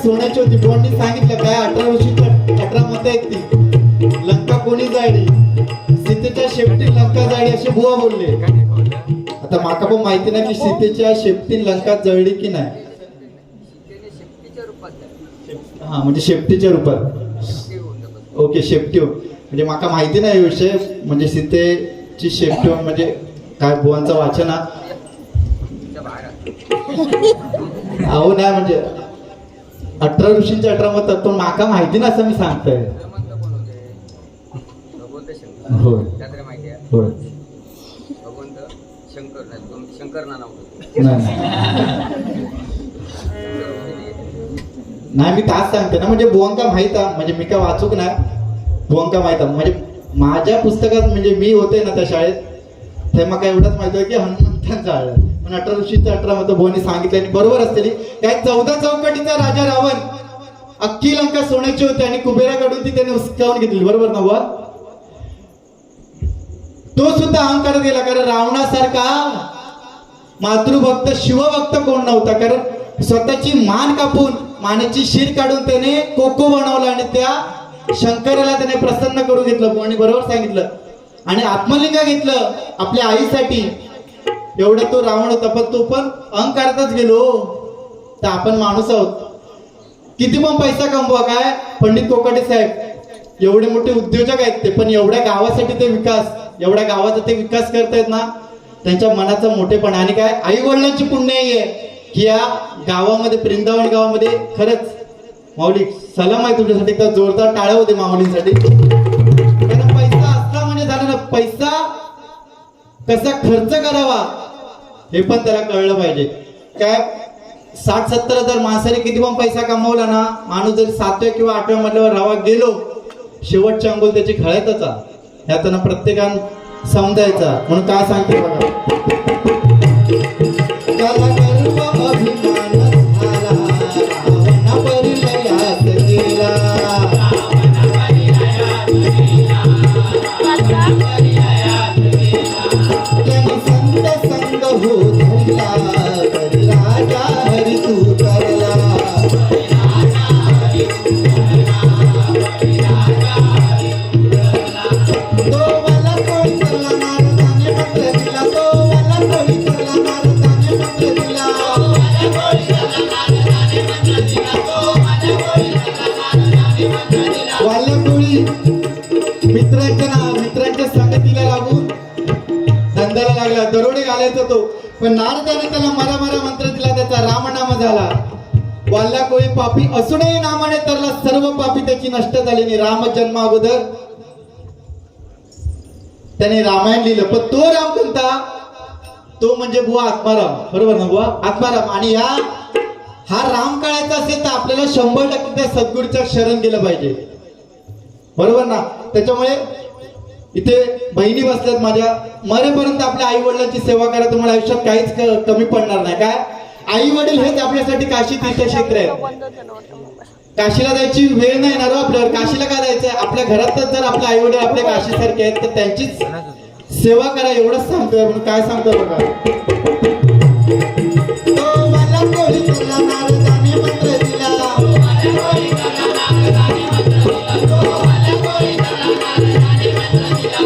सोन्याची होती. बुवांनी सांगितलं काय 18 वर्षी 18 मतं आहेत ती. लंका कोणी जाळली? सीतेच्या शेपटी लंका जाळली असे बुवा बोलले. आता माका पण माहिती नाही की सीतेच्या शेपटी लंका जळली की नाही. हा म्हणजे शेपटीच्या रूपात. ओके शेपटी म्हणजे माका माहिती नाही विषय. म्हणजे सीतेची शेपटी म्हणजे काय बुवांचं वाचन अहो नाही म्हणजे 18 ऋषींचे 18 मत पण माका माहिती ना असं मी सांगतोय. होय होय नाही मी तास सांगते ना. म्हणजे बुवांका माहित आहे म्हणजे मी काय वाचूक नाही. बुवांका माहित आहे म्हणजे माझ्या पुस्तकात म्हणजे मी होते ना त्या शाळेत ते मग एवढंच माहिती आहे की हनुमंतांचं जाळलं. पण 18 ऋषींचे 18 मतं बुवांनी सांगितले आणि बरोबर असलेली. काय 14 चौकटीचा राजा रावण अख्खी लंका सोन्याची होती आणि कुबेराकडून ती त्याने हुसकावून घेतली. बरोबर ना बुवा? तो सुद्धा अहंकार गेला कारण रावणासारखा मातृभक्त शिवभक्त कोण नव्हता. कारण स्वतःची मान कापून मानेची शिर काढून त्याने कोको बनवला आणि त्या शंकराला त्याने प्रसन्न करून घेतलं. आणि बरोबर सांगितलं. आणि आत्मलिंग घेतलं आपल्या आईसाठी. एवढा तो रावण होता पण तो पण अहंकारातच गेलो. तर आपण माणूस आहोत. किती पण पैसा कमवा काय पंडित कोकाटे साहेब एवढे मोठे उद्योजक आहेत ते. पण एवढ्या गावासाठी ते विकास एवढ्या गावाचा ते विकास करतायत ना त्यांच्या मनाचा मोठेपणा. आणि काय आई वडिलांची पुण्य आहे की या गावामध्ये वृंदावन गावामध्ये खरंच माऊली सलाम आहे तुमच्यासाठी. एकदा जोरदार टाळ्या होते माऊलींसाठी. कारण पैसा असला म्हणजे झालं ना. पैसा कसा खर्च करावा हे पण त्याला कळलं पाहिजे. काय 60-70 हजार माणसाने किती पण पैसा कमवला ना माणूस जरी 7व्या किंवा 8व्या मधल्यावर रावा गेलो शेवटच्या अंगोल त्याची खळ्यातच ह्या त्यांना प्रत्येकान समजायचा. म्हणून काय सांगते बघा मित्रांच्या संगतीला लागून धंद्याला लागला. दरोडे घालायचा तो. पण नारदाने त्याला मरा मंत्र दिला. त्याचा रामनाम झाला. वाल्ला कोळी पापी असूनही नामाने तरला सर्व पापी त्याची नष्ट झाली. राम जन्मा अगोदर त्याने रामायण लिहिलं. पण तो राम कोणता? तो म्हणजे बुवा आत्माराम. बरोबर ना बुवा? आत्माराम. आणि हा राम कळायचा असेल तर आपल्याला 100% त्या सद्गुरूच्या शरण गेलं पाहिजे. बरोबर ना? त्याच्यामुळे इथे बहिणी बसल्यात माझ्या. मरेपर्यंत आपल्या आई वडिलांची सेवा करा. तुम्हाला आयुष्यात काहीच कमी पडणार नाही. काय आई वडील हेच आपल्यासाठी काशी तीर्थक्षेत्र आहे. काशीला जायची वेळ नाही ना आपल्यावर. काशीला का जायचंय? आपल्या घरातच जर आपले आई वडील आपल्या काशी सारखे आहेत तर त्यांचीच सेवा करा एवढंच सांगतोय. म्हणून काय सांगतोय बघा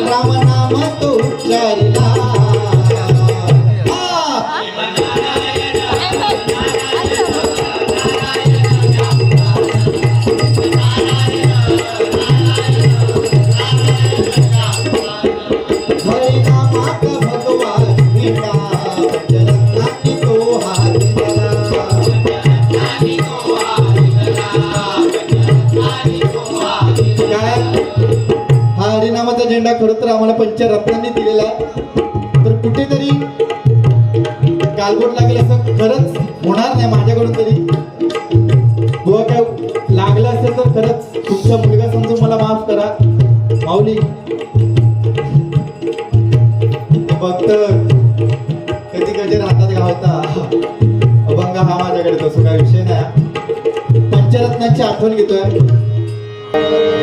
राम नाम तो उच्चारिला. हरिनामाचा झेंडा खरं तर आम्हाला पंचरत्नांनी दिलेला आहे. तर कुठेतरी गालबोट लागेल असं खरंच होणार नाही माझ्याकडून तरी. बुवा काय लागलं असेल तर खरंच तुमचा मुलगा समजून मला माफ करा माऊली. फक्त कधी कधी राहतात गावता अभंग हा माझ्याकडे तसं काय विषय नाही. पंचरत्नांची आठवण घेतोय.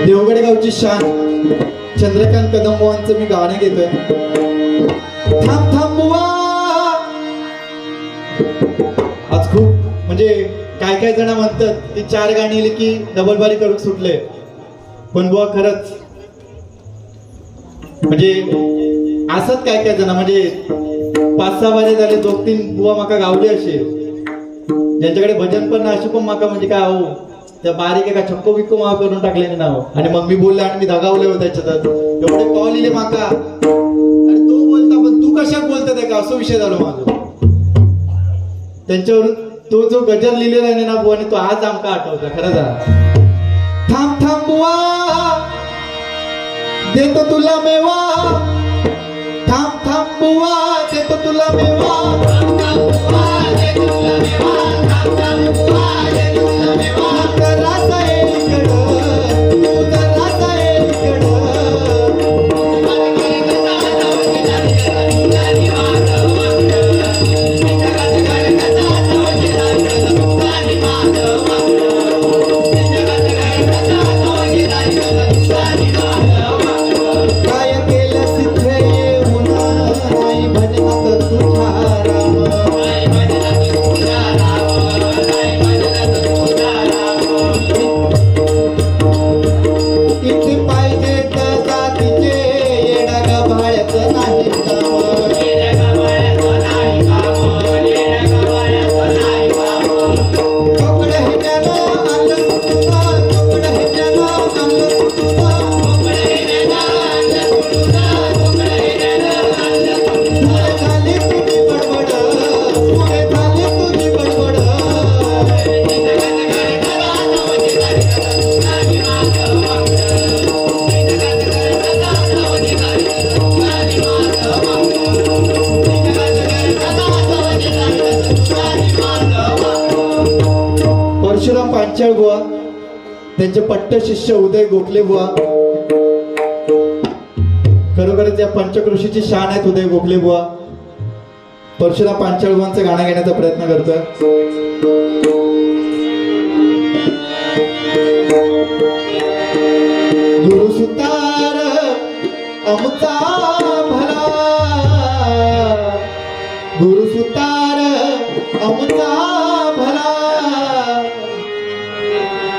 देवगड गावची शान चंद्रकांत कदम बुवांचं मी गाणं घेतोय. थांब थांब बुवा. आज खूप म्हणजे काय काय जण म्हणतात की 4 गाणी आली की डबल बारी करून सुटले. पण बुवा खरंच म्हणजे असत काय काय जण म्हणजे 5-6 बारे झाले 2-3 बुवा माका गावले असे ज्यांच्याकडे भजन पण असे पण माका म्हणजे काय हो त्या बारीक एका छक्को बिक्को माका करून टाकले नाव. आणि मग मी बोलले आणि मी दगावले हो त्याच्यात एवढे कॉल इले माका. आणि तो बोलता पण तू कशात बोलतात का असं विषय झालो माझं. त्यांच्यावरून तो जो गजर लिहिलेला आहे ना बुवाने तो आज आमका आठवता खरं झाला. थांब थांब बुवा देतो तुला मेवा. थांब थांब बुवा देतो तुला मेवा. परशुराम पांचाळ बुवा त्यांचे पट्ट शिष्य उदय गोखले बुवा खरोखरच या पंचकृषीची शान आहेत उदय गोखले बुवा. परशुराम पांचाळ बुवांचं गाणं घेण्याचा प्रयत्न करतोय. गुरु सुतार अमृता भला. गुरु सुतार अमृता भला.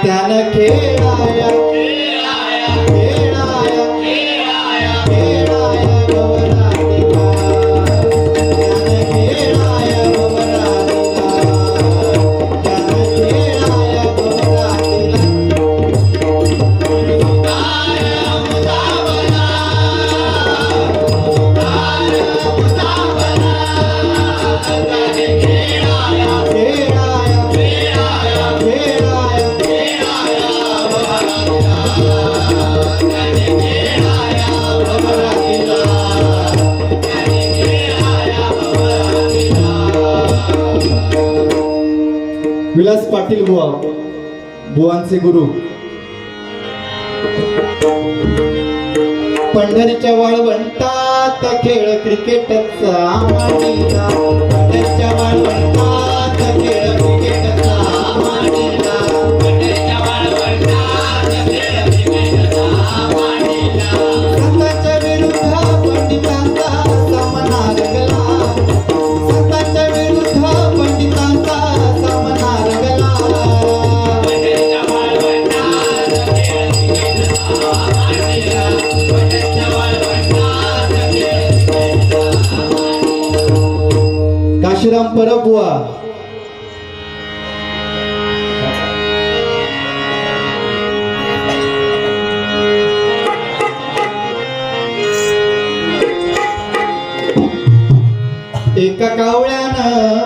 त्यानं खेळाया खेळाया खेळाया खेळाया गवरातीला. त्यानं खेळाया गवरातीला. त्यानं खेळाया गवरातीला. विलास पाटील बुवा बुवांचे गुरु. पंढरीच्या वाळवंटात खेळ क्रिकेटचा मांडीला. पंढरीच्या वाळवंटात खेळ क्रिकेटचा मांडीला. पंढरीच्या वाळवंटात खेळ क्रिकेटचा मांडीला. संतांच्या विरुद्ध पंडितांचा सामना रंगला. संतांच्या विरुद्ध पंडितांचा सामना रंगला. पंढरीच्या वाळवंटात खेळ क्रिकेटचा मांडीला. पंढरीच्या वाळवंटात खेळ क्रिकेटचा मांडीला. काशीराम परब बुवा एका कावळ्यानं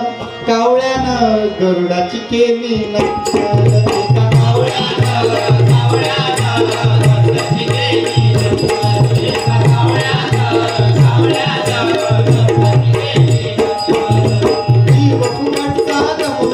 कावळ्यानं गरुडाची केली नक्कल. एका कावळ्यानं कावळ्यानं गरुडाची केली नक्कल. एका कावळ्यानं कावळ्यानं गरुडाची केली नक्कल. जीव फुकटचा गमू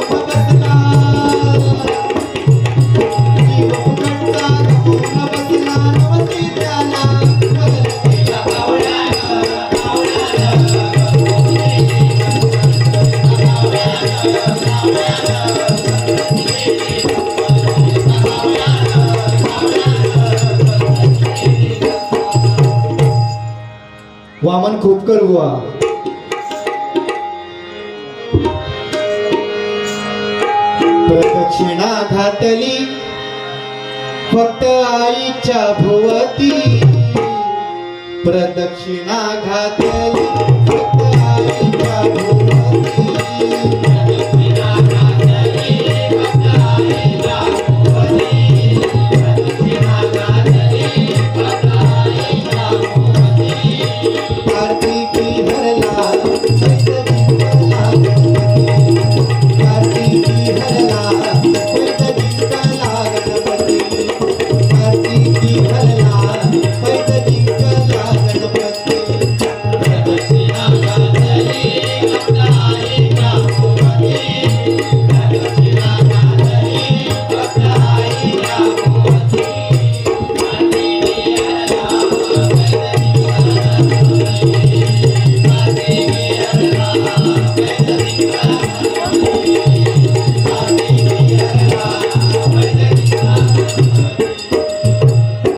शंकर बुवा. प्रदक्षिणा घातली फक्त आईच्या भोवती, प्रदक्षिणा घातली फक्त आईच्या भोवती.